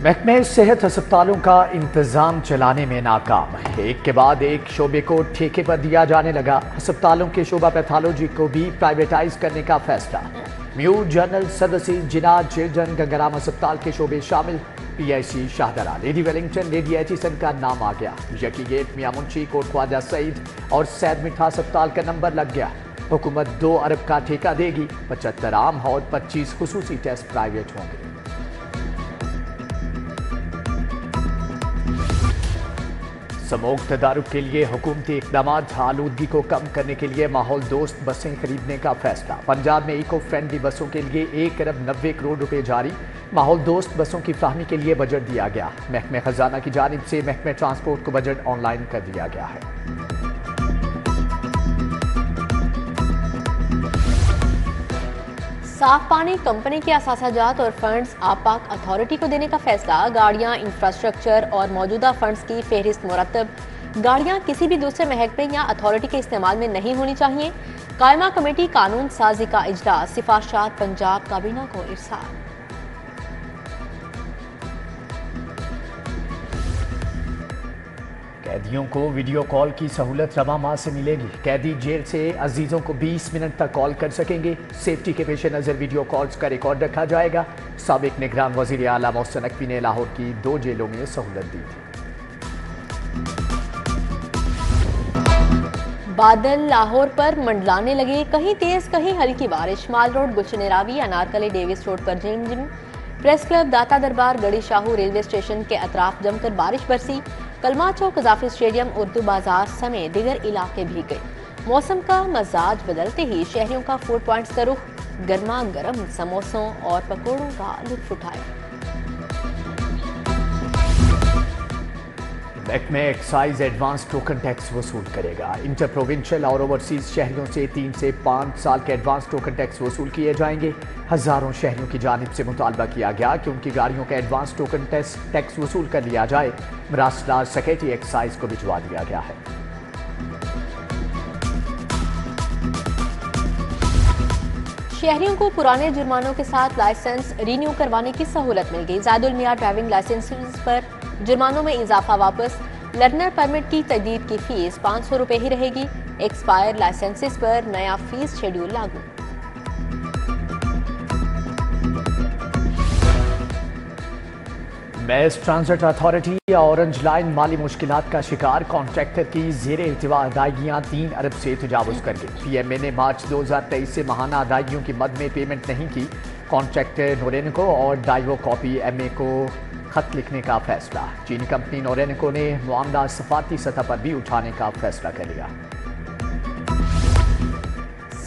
محکمہ صحت ہسپتالوں کا انتظام چلانے میں ناکام، ایک کے بعد ایک شعبے کو ٹھیکے پر دیا جانے لگا۔ ہسپتالوں کے شعبہ پیتھالوجی کو بھی پرائیویٹائز کرنے کا فیصلہ۔ Mayo general services Jinnah children Gangaram ہسپتال کے شعبے شامل، P I C Shahdara, Lady Willingdon, Lady Aitchison کا نام آ گیا۔ یکی گیٹ، میاں منشی، کوٹ خواجہ سعید اور سید مٹھا ہسپتال کا نمبر لگ گیا۔ حکومت 2 ارب کا ٹھیکہ دے گی، 75 عام اور 25 خصوصی ٹیسٹ پرائیویٹ ہوں گے۔ سموگ تدارک کے لیے حکومتی اقدامات، آلودگی کو کم کرنے کے لیے ماحول دوست بسیں خریدنے کا فیصلہ۔ پنجاب میں ایکو فرینڈلی بسوں کے لیے 1 ارب 90 کروڑ روپے جاری، ماحول دوست بسوں کی فراہمی کے لیے بجٹ دیا گیا۔ محکمہ خزانہ کی جانب سے محکمہ ٹرانسپورٹ کو بجٹ آن لائن کر دیا گیا ہے۔ صاف پانی کمپنی کے اثاثہ جات اور فنڈز آب پاک اتھارٹی کو دینے کا فیصلہ۔ گاڑیاں، انفراسٹرکچر اور موجودہ فنڈز کی فہرست مرتب۔ گاڑیاں کسی بھی دوسرے محکمے یا اتھارٹی کے استعمال میں نہیں ہونی چاہیے۔ قائمہ کمیٹی قانون سازی کا اجلاس، سفارشات پنجاب کابینہ کو ارسال۔ قیدیوں کو ویڈیو کال کی سہولت رواں ماہ سے ملے گی۔ قیدی جیل سے عزیزوں کو 20 منٹ تک کال کر سکیں گے۔ سیفٹی کے پیش نظر ویڈیو کالز کا ریکارڈ رکھا جائے گا۔ سابق نگران وزیر اعلیٰ محسن نقوی نے لاہور کی 2 جیلوں میں سہولت دی تھی۔ بادل لاہور پر منڈلانے لگے، کہیں تیز کہیں ہلکی بارش۔ مال روڈ، گلشن راوی، انارکلی ڈیوس روڈ پر جھم، پریس کلب، داتا دربار، گڑی شاہو ریلوے اسٹیشن کے اطراف جم کر بارش برسی۔ کلمہ چوک، قذافی اسٹیڈیم، اردو بازار سمیت دیگر علاقے بھی گئے۔ موسم کا مزاج بدلتے ہی شہریوں کا فوڈ پوائنٹس کا رخ، گرما گرم سموسوں اور پکوڑوں کا لطف اٹھائے۔ محکمہ ایکسائز ایڈوانس ٹوکن ٹیکس وصول کرے گا۔ انٹر پروونشل اور اوورسیز شہریوں سے 3 سے 5 سال کے ایڈوانس ٹوکن ٹیکس وصول کیے جائیں گے۔ ہزاروں شہریوں کی جانب سے مطالبہ کیا گیا کہ ان کی گاڑیوں کا ایڈوانس ٹوکن ٹیکس وصول کر لیا جائے۔ مراسلہ سیکریٹری ایکسائز کو بھجوا دیا گیا ہے۔ شہریوں کو پرانے جرمانوں کے ساتھ لائسنس رینیو کروانے کی سہولت مل گئی۔ زائد المیعاد ڈرائیونگ لائسنس پر جرمانوں میں اضافہ واپس۔ لرنر پرمٹ کی تجدید کی فیس 500 روپے ہی رہے گی۔ ایکسپائر لائسنسز پر نیا فیس شیڈول لاگو۔ میس ٹرانزٹ اتھارٹی یا اورنج لائن مالی مشکلات کا شکار، کانٹریکٹر کی زیر التوا ادائیگیاں 3 ارب سے تجاوز کر گئی۔ پی ایم اے نے مارچ 2023 سے ماہانہ ادائیگیوں کی مد میں پیمنٹ نہیں کی۔ کانٹریکٹر نورینکو اور ڈائیو کاپی ایم اے کو خط لکھنے کا فیصلہ۔ چینی کمپنی نورینکو نے معاملہ سفارتی سطح پر بھی اٹھانے کا فیصلہ کر لیا۔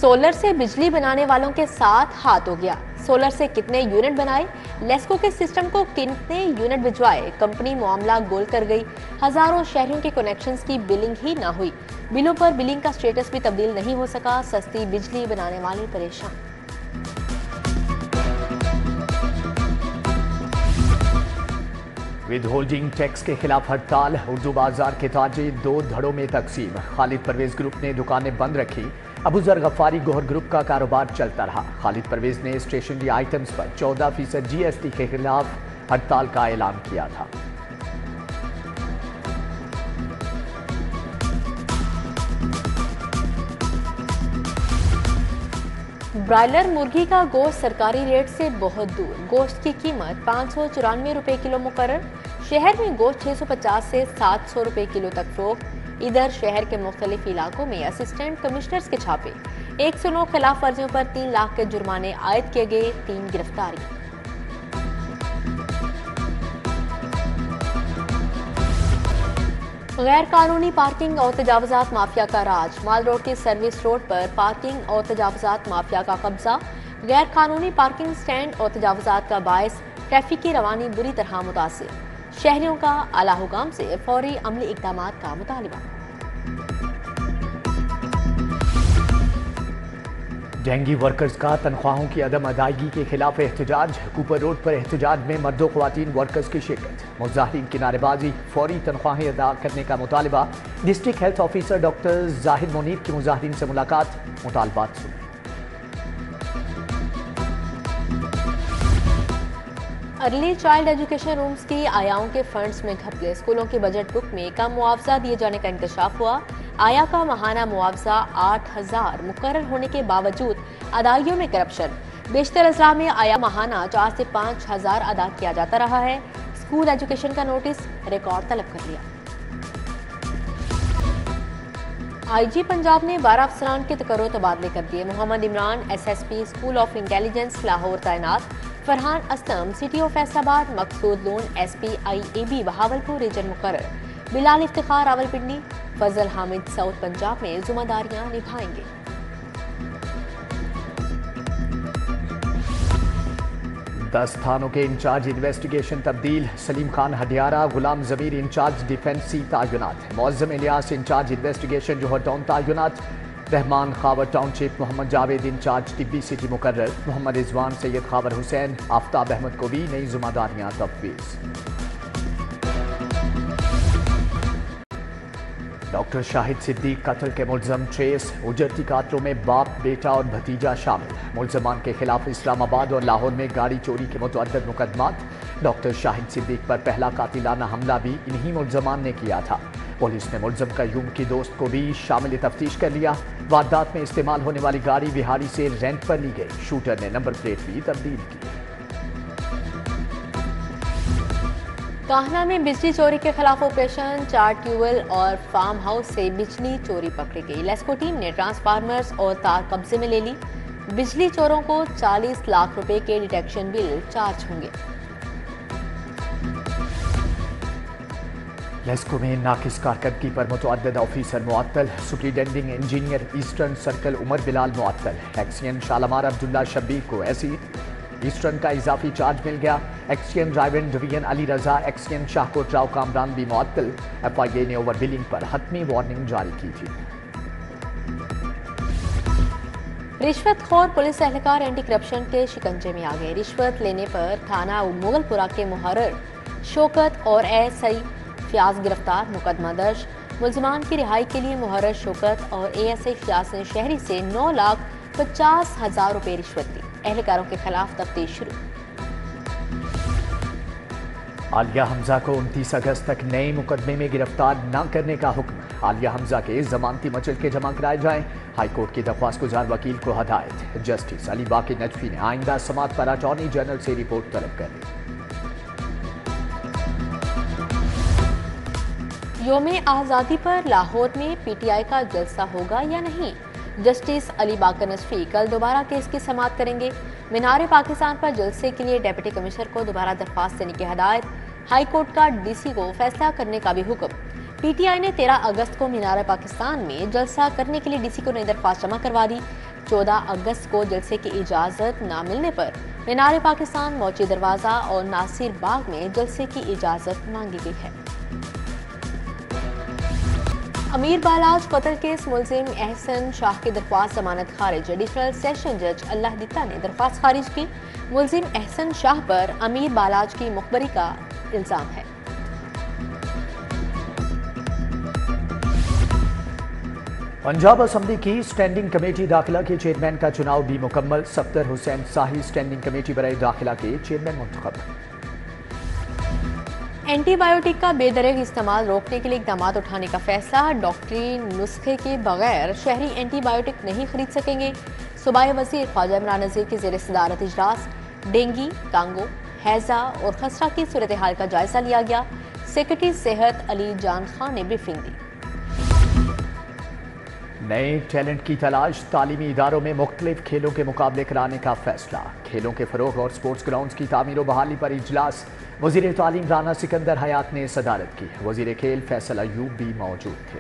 سولر سے بجلی بنانے والوں کے ساتھ ہاتھ ہو گیا۔ سولر سے کتنے یونٹ بنائے، لیسکو کے سسٹم کو کتنے یونٹ بھجوائے، کمپنی معاملہ گول کر گئی۔ ہزاروں شہریوں کے کنیکشنز کی بلنگ ہی نہ ہوئی۔ بلوں پر بلنگ کا سٹیٹس بھی تبدیل نہیں ہو سکا۔ سستی بجلی بنانے والے پریشان۔ ود ہولڈنگ ٹیکس کے خلاف ہڑتال، اردو بازار کے تاجر 2 دھڑوں میں تقسیم۔ خالد پرویز گروپ نے دکانیں بند رکھی، ابو ذر غفاری گوہر گروپ کا کاروبار چلتا رہا۔ خالد پرویز نے اسٹیشنری آئٹمز پر 14% جی ایس ٹی کے خلاف ہڑتال کا اعلان کیا تھا۔ برائلر مرغی کا گوشت سرکاری ریٹ سے بہت دور۔ گوشت کی قیمت 594 روپے کلو مقرر۔ شہر میں گوشت 650 سے 700 روپے کلو تک فروخت۔ ادھر شہر کے مختلف علاقوں میں اسسٹنٹ کمشنرز کے چھاپے۔ 109 خلاف ورزیوں پر 3 لاکھ کے جرمانے عائد کیے گئے، 3 گرفتاری۔ غیر قانونی پارکنگ اور تجاوزات مافیا کا راج۔ مال روڈ کی سروس روڈ پر پارکنگ اور تجاوزات مافیا کا قبضہ۔ غیر قانونی پارکنگ سٹینڈ اور تجاوزات کا باعث ٹریفک کی روانی بری طرح متاثر۔ شہریوں کا اعلیٰ حکام سے فوری عملی اقدامات کا مطالبہ۔ ڈینگی ورکرز کا تنخواہوں کی عدم ادائیگی کے خلاف احتجاج۔ کوپر روڈ پر احتجاج میں مرد و خواتین ورکرز کی شرکت۔ مظاہرین کی نعرے بازی، فوری تنخواہیں ادا کرنے کا مطالبہ۔ ڈسٹرکٹ ہیلتھ آفیسر ڈاکٹر زاہد منیر کی مظاہرین سے ملاقات، مطالبات سنے۔ अर्ली चाइल्ड एजुकेशन रूम्स की आयाओं के फंड्स में घपले, स्कूलों के बजट बुक में कम मुआवजा दिए जाने का इंकशाफ हुआ। आया का माहाना मुआवजा 8,000 मुकर्रर होने के बावजूद अदाइयों में करप्शन। बेशतर अजला में आया माहाना 4 से 5,000 अदा किया जाता रहा है। स्कूल एजुकेशन का नोटिस रिकॉर्ड तलब कर लिया। आईजी पंजाब ने 12 अफसरान के तकर्रो तबादले कर दिए। Muhammad Imran SSP school of intelligence Lahore तैनात, Farhan Aslam city of Faisalabad, Maqsood Lone SP IAB Bahawalpur region मुकर्रर, बिलाल इफ्तिखार रावलपिंडी, फजल हामिद साउथ पंजाब में जिम्मेदारियां निभाएंगे। दस थानों के इंचार्ज इन्वेस्टिगेशन तब्दील, सलीम खान हडियारा, गुलाम जमीर इंचार्ज डिफेंसी तायुनात, Moazzam Ilyas in charge investigation Johar town तायुनात, Rehman Khawar township, Muhammad Javed in charge Tibbi city मुकर्रर, मोहम्मद रिजवान सैयद खावर हुसैन, आफ्ताब अहमद को भी नई जिम्मेदारियां तफवीज़। डॉक्टर शाहिद सिद्दीक कत्ल के मुल्ज़म ट्रेस, उजरती कातलों में बाप, बेटा और भतीजा शामिल। मुल्ज़मान के खिलाफ इस्लामाबाद और लाहौर में गाड़ी चोरी के मुतअद्दिद मुकदमात। डॉक्टर शाहिद सिद्दीक पर पहला कातिलाना हमला भी इन्हीं मुल्ज़मान ने किया था। पुलिस ने मुल्ज़म कयूम की दोस्त को भी शामिल तफ्तीश कर लिया। वारदात में इस्तेमाल होने वाली गाड़ी बिहारी से रेंट पर ली गई। शूटर ने नंबर प्लेट भी तब्दील की। काहना में बिजली चोरी के खिलाफ ऑपरेशन, 4 ट्यूबवेल और फार्म हाउस से बिजली चोरी पकड़ी गई। लेस्को टीम ने ट्रांसफार्मर्स और तार कब्जे में ले ली। बिजली चोरों को 40 लाख रुपए के डिटेक्शन बिल चार्ज होंगे। लेस्को में नाकिस कारकर्दगी पर मुतअद्दिद ऑफिसर मुअत्तल, superintending engineer eastern circle Umar Bilal मुअत्तल, एक्सियन शालामार अब्दुल्ला शब्बीर को ऐसी ईस्टर्न का इजाफी चार्ज मिल गया। एक्सियन ड्राइवर डिवीजन अली रजा, एक्सियन शाहकोट राव कामरान भी मुअत्तल। FIA ने ओवर बिलिंग पर हतमी वार्निंग जारी की थी। रिश्वतखोर पुलिस एहलकार एंटी करप्शन के शिकंजे में आ गए। रिश्वत लेने पर थाना मुगलपुरा के मुहर्रर शौकत और ASI फ्याज गिरफ्तार, मुकदमा दर्ज। मुल्जिमान की रिहाई के लिए मुहर्रर शौकत और ASI फ्याज ने शहरी से 9,50,000 रुपए रिश्वत दी। एहलकारों के खिलाफ तफ्तीश शुरू। आलिया हमजा को 29 अगस्त तक नए मुकदमे में गिरफ्तार न करने का हुक्म। आलिया हमजा के जमानती मचल के जमा कराए जाएं। हाईकोर्ट की दरख्वास्त गुजार वकील को हदायत। जस्टिस अली बाकी नजफी ने आइंदा समात पर अटॉर्नी जनरल से रिपोर्ट तलब कर ली। योम आज़ादी पर लाहौर में PTI का जलसा होगा या नहीं? जस्टिस अली बाकर नजफी कल दोबारा केस की समाअत करेंगे। मीनार पाकिस्तान पर जलसे के लिए डिप्टी कमिश्नर को दोबारा दरख्वास्त देने की हदायत। हाई कोर्ट का DC को फैसला करने का भी हुक्म। PTI ने 13 अगस्त को मीनार पाकिस्तान में जलसा करने के लिए DC को नई दरख्वास्त जमा करवा दी। 14 अगस्त को जलसे की इजाजत न मिलने पर मीनार पाकिस्तान, मौची दरवाजा और नासिर बाग में जलसे की इजाजत मांगी गई है। अमीर बालाज कत्ल केस मुल्जिम एहसन शाह की दरख्वास्त जमानत खारिज। एडिशनल सेशन जज अल्लाह दिता ने दरख्वास्त खारिज की। मुल्जिम एहसन शाह पर अमीर बालाज की मुखबरी का इल्जाम है। पंजाब असम्बली की स्टैंडिंग कमेटी दाखिला के चेयरमैन का चुनाव भी मुकम्मल। सफ्दर हुसैन साही स्टैंडिंग कमेटी बराए दाखिला के चेयरमैन मुंतखब। एंटीबायोटिक का बेदरग इस्तेमाल रोकने के लिए इकदाम उठाने का फैसला। डॉक्टरी नुस्खे के बगैर शहरी एंटीबायोटिक नहीं खरीद सकेंगे। सूबाई वजीर ख्वाजा इमरान नज़ीर की ज़ेर सदारत इजलास। डेंगी, कांगो, हैजा और खसरा की सूरत हाल का जायजा लिया गया। सेक्रेटरी सेहत अली जान खान ने ब्रीफिंग दी। नए टैलेंट की तलाश, तालीमी इदारों में मुख्तलिफ खेलों के मुकाबले कराने का फैसला। खेलों के फरोग और स्पोर्ट्स ग्राउंड्स की तामीर और बहाली पर इजलास। वजीर तालीम राना सिकंदर हयात ने सदारत की। वजीर खेल फैसल अयूब भी मौजूद थे।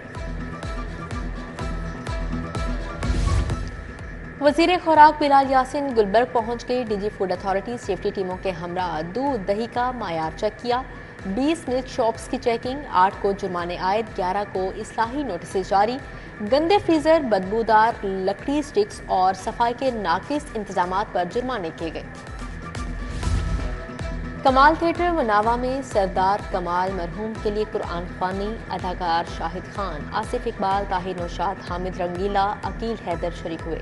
वजीर खुराक बिलाल यासिन गुलबर्ग पहुंच गई। DG फूड अथॉरिटी सेफ्टी टीमों के हमरा दूध दही का मायार चेक किया। 20 मिल्क शॉप्स की चेकिंग। 8 को जुर्माने आयद, 11 को इस्लाही नोटिस जारी। गंदे फ्रीजर, बदबूदार लकड़ी स्टिक्स और सफाई के नाकिस इंतजामात पर जुर्माने किए गए। कमाल थिएटर मनावा में सरदार कमाल मरहूम के लिए कुरान ख्वानी। अदाकार शाहिद खान, आसिफ इकबाल, ताहिर नौशाद, हामिद रंगीला, अकील हैदर शरीक हुए।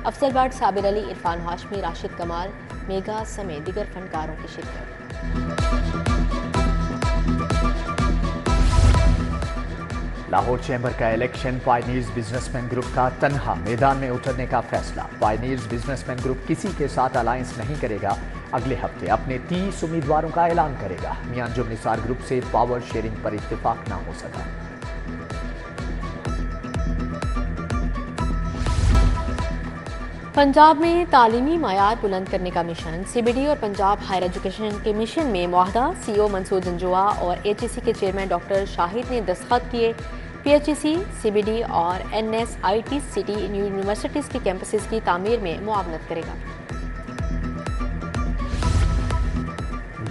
अफजल भट्ट, साबिर अली, इरफान हाशमी, राशिद कमाल, मेघा समेत दीगर फनकारों की शिरकत। लाहौर चैम्बर का इलेक्शन पायनीर्स बिजनेसमैन ग्रुप का तन्हा मैदान में उतरने का फैसला। पायनीर्स बिजनेसमैन ग्रुप किसी के साथ अलायंस नहीं करेगा। अगले हफ्ते अपने 30 उम्मीदवारों का ऐलान करेगा। मियां अंजुम निसार ग्रुप से पावर शेयरिंग पर इत्तेफाक ना हो सका। पंजाब में तालीमी मायार बुलंद करने का मिशन। सीबीडी और पंजाब हायर एजुकेशन के मिशन में मुआहदा। सीईओ मंसूर जंजुआ और एचईसी के चेयरमैन डॉक्टर शाहिद ने दस्तखत किए। पीएचईसी, सीबीडी और एनएसआईटी सिटी यूनिवर्सिटीज की कैंपसेस की तामीर में मुआवनत करेगा।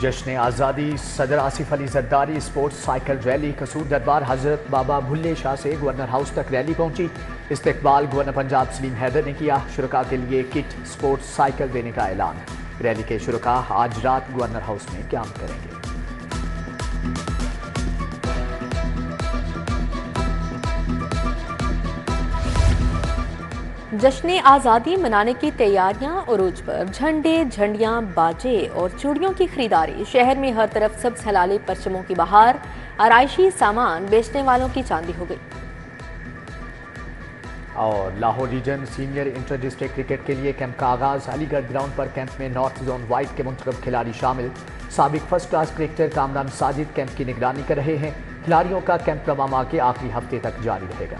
जश्न आज़ादी सदर Asif Ali Zardari sports cycle rally कसूर दरबार हजरत बाबा भुल्ले शाह से गवर्नर हाउस तक रैली पहुंची। इस्तकबाल गवर्नर पंजाब सलीम हैदर ने किया। शुरका के लिए किट स्पोर्ट्स साइकिल देने का ऐलान। रैली के शुरका आज रात गवर्नर हाउस में क्याम करेंगे। जश्न आज़ादी मनाने की तैयारियां उरूज पर। झंडे, झंडियां, बाजे और चूड़ियों की खरीदारी। शहर में हर तरफ सब्ज हलाली परचमों की बहार। आराइशी सामान बेचने वालों की चांदी हो गई। और Lahore region senior inter district cricket के लिए कैंप का आगाज। अलीगढ़ ग्राउंड पर कैंप में नॉर्थ जोन वाइट के मुंतखब खिलाड़ी शामिल। साबिक first class cricketer Kamran Sajid camp की निगरानी कर रहे हैं। खिलाड़ियों का कैंप रवामा के आखिरी हफ्ते तक जारी रहेगा।